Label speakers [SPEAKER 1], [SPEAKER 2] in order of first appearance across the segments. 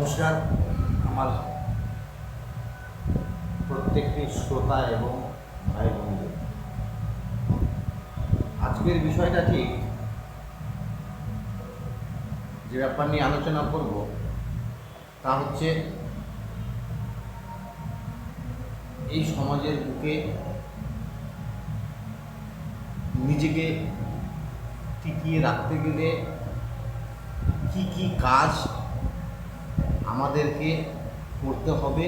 [SPEAKER 1] নমস্কার আমার প্রত্যেকটি শ্রোতা এবং ভাই বন্ধু। আজকের বিষয়টা ঠিক যে ব্যাপার নিয়ে আলোচনা করব তা হচ্ছে এই সমাজের বুকে নিজেকে টিকিয়ে রাখতে গেলে কি কি কাজ আমাদেরকে করতে হবে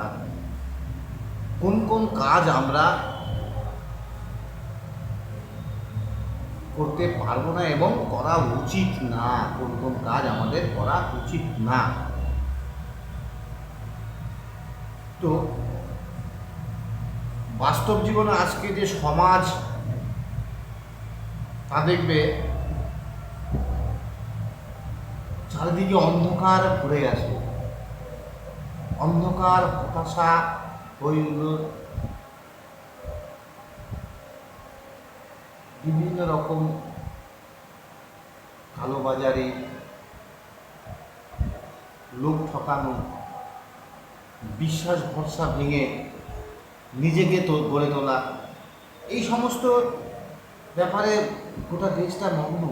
[SPEAKER 1] আর কোন কোন কাজ আমরা করতে পারবো না এবং করা উচিত না, কোন কোন কাজ আমাদের করা উচিত না। তো বাস্তব জীবনে আজকে যে সমাজ তা দেখবে চারিদিকে অন্ধকার ভরে আছে, অন্ধকার, হতাশা, হইহুল্লোড়, বিভিন্ন রকম কালোবাজারি, লোক ঠকানো, বিশ্বাস ভরসা ভেঙে নিজেকে গড়ে তোলা, এই সমস্ত ব্যাপারে গোটা দেশটা নগ্ন।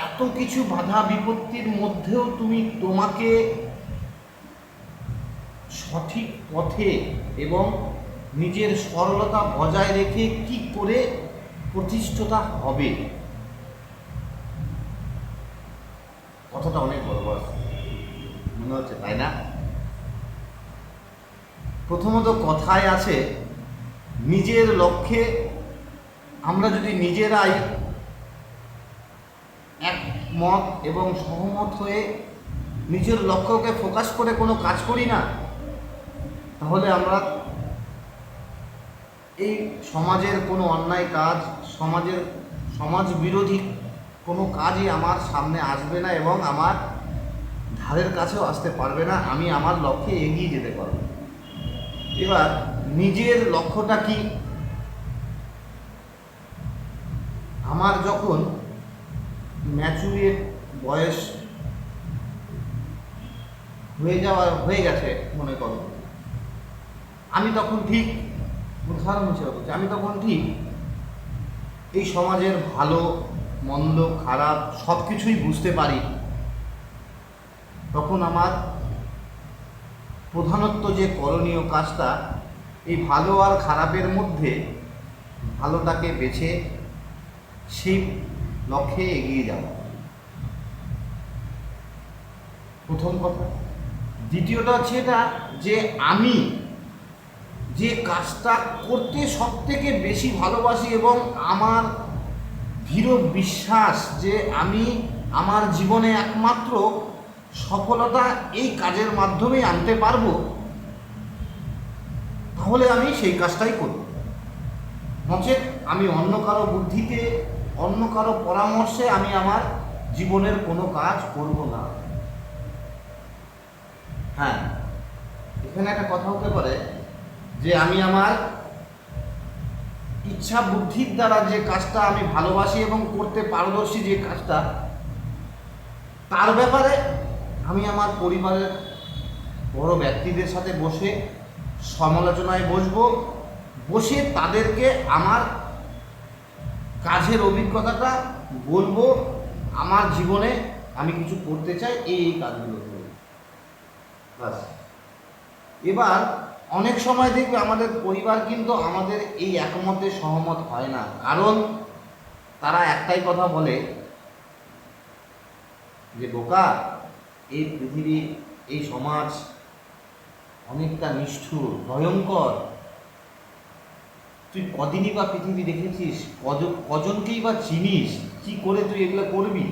[SPEAKER 1] এত কিছু বাধা বিপত্তির মধ্যেও তুমি তোমাকে সঠিক পথে এবং নিজের সরলতা বজায় রেখে কি করে প্রতিষ্ঠিত হবে, কথাটা অনেক বড় বড় মনে হচ্ছে, তাই না? প্রথমত কথায় আছে, নিজের লক্ষ্যে আমরা যদি নিজেরাই একমত এবং সহমত হয়ে নিজের লক্ষ্যকে ফোকাস করে কোনো কাজ করি না, তাহলে আমরা এই সমাজের কোনো অন্যায় কাজ, সমাজ বিরোধী কোনো কাজই আমার সামনে আসবে না এবং আমার ধারের কাছেও আসতে পারবে না। আমি আমার লক্ষ্যে এগিয়ে যেতে পারব। এবার নিজের লক্ষ্যটা কি? আমার যখন ম্যাচুরিট বয়স হয়ে গেছে মনে করো, আমি তখন ঠিক, উদাহরণ হিসেবে বলছি, আমি তখন ঠিক এই সমাজের ভালো মন্দ খারাপ সব কিছুই বুঝতে পারি। তখন আমার প্রধানত যে করণীয় কাজটা, এই ভালো আর খারাপের মধ্যে ভালোটাকে বেছে সেই লক্ষ্যে এগিয়ে যাওয়া, প্রথম কথা। দ্বিতীয়টা হচ্ছে এটা যে আমি যে কাজটা করতে সব থেকে বেশি ভালোবাসি এবং আমার দৃঢ় বিশ্বাস যে আমি আমার জীবনে একমাত্র সফলতা এই কাজের মাধ্যমেই আনতে পারবো, তাহলে আমি সেই কাজটাই করব। নচেৎ আমি অন্য কারো বুদ্ধিতে, অন্য কারো পরামর্শে আমি আমার জীবনের কোনো কাজ করব না। হ্যাঁ, এখানে একটা কথা হতে পারে যে আমি আমার ইচ্ছা বুদ্ধির দ্বারা যে কাজটা আমি ভালোবাসি এবং করতে পারদর্শী, যে কাজটা, তার ব্যাপারে আমি আমার পরিবারের বড় ব্যক্তিদের সাথে বসে সমালোচনায় বসে তাদেরকে আমার কাজের অভিজ্ঞতাটা বলবো, আমার জীবনে আমি কিছু করতে চাই, এই কাজগুলো করব। বাস। এবার অনেক সময় দেখবে আমাদের পরিবার কিন্তু আমাদের এই একমতে সহমত হয় না, কারণ তারা একটাই কথা বলে যে বোকা, এই পৃথিবী, এই সমাজ অনেকটা নিষ্ঠুর, ভয়ঙ্কর, তুই কদিনই বা পৃথিবী দেখেছিস, কজনকেই বা চিনিস, কি করে তুই এগুলো করবি?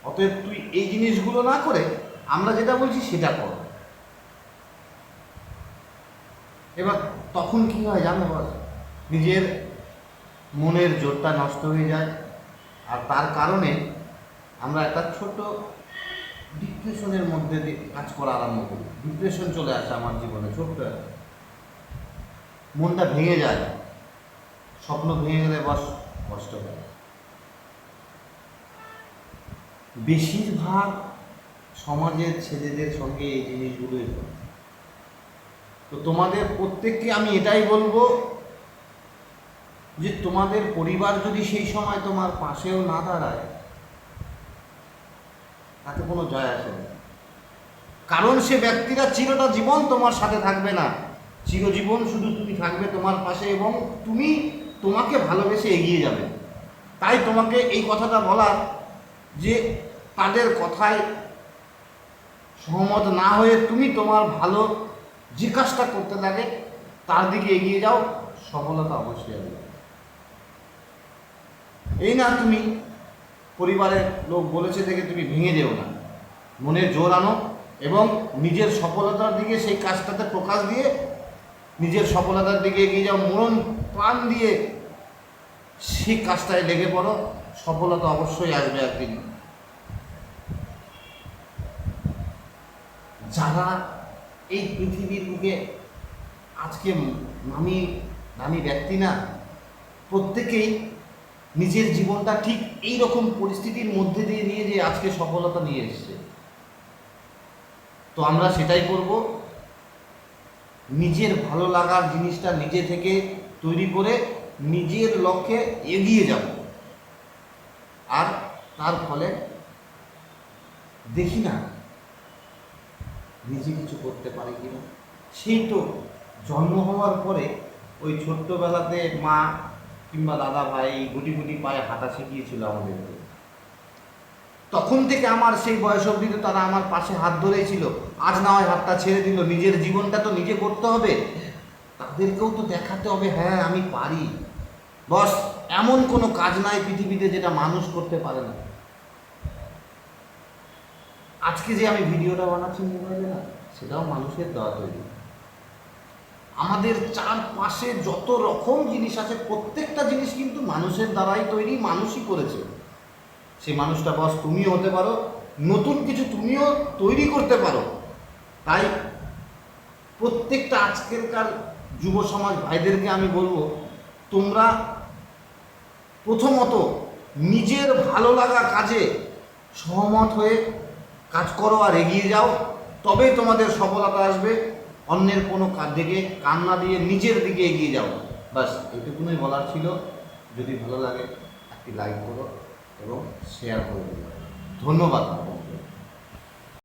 [SPEAKER 1] অতএব তুই এই জিনিসগুলো না করে আমরা যেটা বলছি সেটা কর। এবার তখন কি হয় জানো বল, নিজের মনের জোরটা নষ্ট হয়ে যায়, আর তার কারণে আমরা একটা ছোট ডিপ্রেশনের মধ্যে দিয়ে কাজ করা আরম্ভ করি। ডিপ্রেশন চলে আসে আমার জীবনে, ছোট্ট মনটা ভেঙে যায়, স্বপ্ন ভেঙে গেলে বস কষ্ট হয়। বেশিরভাগ সমাজের ছেলেদের সঙ্গে এই জিনিসগুলোই হয়। তো তোমাদের প্রত্যেককে আমি এটাই বলবো যে তোমাদের পরিবার যদি সেই সময় তোমার পাশেও না দাঁড়ায়, তাতে কোনো জয় আসে না। কারণ সে ব্যক্তিরা চিরটা জীবন তোমার সাথে থাকবে না, চিরজীবন শুধু তুমি থাকবে তোমার পাশে এবং তুমি তোমাকে ভালোবেসে এগিয়ে যাবে। তাই তোমাকে এই কথাটা বলার যে তাদের কথায় সহমত না হয়ে তুমি তোমার ভালো যে কাজটা করতে লাগে তার দিকে এগিয়ে যাও, সফলতা অবশ্যই আসবে। এই না তুমি পরিবারের লোক বলেছে থেকে তুমি ভেঙে যেও না, মনে জোর আনো এবং নিজের সফলতার দিকে সেই কাজটাতে প্রকাশ দিয়ে নিজের সফলতার দিকে এগিয়ে যাও, মন প্রাণ দিয়ে সেই কাজটায় লেগে পড়ো, সফলতা অবশ্যই আসবে একদিন। যারা এই পৃথিবীর বুকে আজকে নামি নামি ব্যক্তি না, প্রত্যেকেই নিজের জীবনটা ঠিক এই রকম পরিস্থিতির মধ্যে দিয়ে নিয়ে যে আজকে সফলতা নিয়ে এসছে। তো আমরা সেটাই করব, নিজের ভালো লাগার জিনিসটা নিজে থেকে তৈরি করে নিজের লক্ষ্যে এগিয়ে যাব। আর তার ফলে দেখি না নিজে কিছু করতে পারি কিনা। সেই তো জন্ম হওয়ার পরে ওই ছোট্টবেলাতে মা কিংবা দাদা ভাই গুটি গুটি পায়ে হাঁটা শিখিয়েছিল আমাদেরকে। তখন থেকে আমার সেই বয়স অবধি তো তারা আমার পাশে হাত ধরেই ছিল। আজ না হয় হাতটা ছেড়ে দিল, নিজের জীবনটা তো নিজে করতে হবে, তাদেরকেও তো দেখাতে হবে হ্যাঁ আমি পারি। বস, এমন কোনো কাজ নাই পৃথিবীতে যেটা মানুষ করতে পারে না। আজকে যে আমি ভিডিওটা বানাচ্ছি মোবাইলে না, সেটাও মানুষের দেওয়া তৈরি। আমাদের চারপাশে যত রকম জিনিস আছে প্রত্যেকটা জিনিস কিন্তু মানুষের দ্বারাই তৈরি, মানুষই করেছে। সেই মানুষটা বস তুমিও হতে পারো, নতুন কিছু তুমিও তৈরি করতে পারো। তাই প্রত্যেকটা আজকেরকার যুব সমাজ ভাইদেরকে আমি বলবো, তোমরা প্রথমত নিজের ভালো লাগা কাজে সহমত হয়ে কাজ করো আর এগিয়ে যাও, তবেই তোমাদের সফলতা আসবে। অন্যের কোনো কাজ দিকে কান না দিয়ে নিজের দিকে এগিয়ে যাও। বাস এটুকুনই বলার ছিল। যদি ভালো লাগে একটি লাইক করো এবং শেয়ার করে দিও। ধন্যবাদ।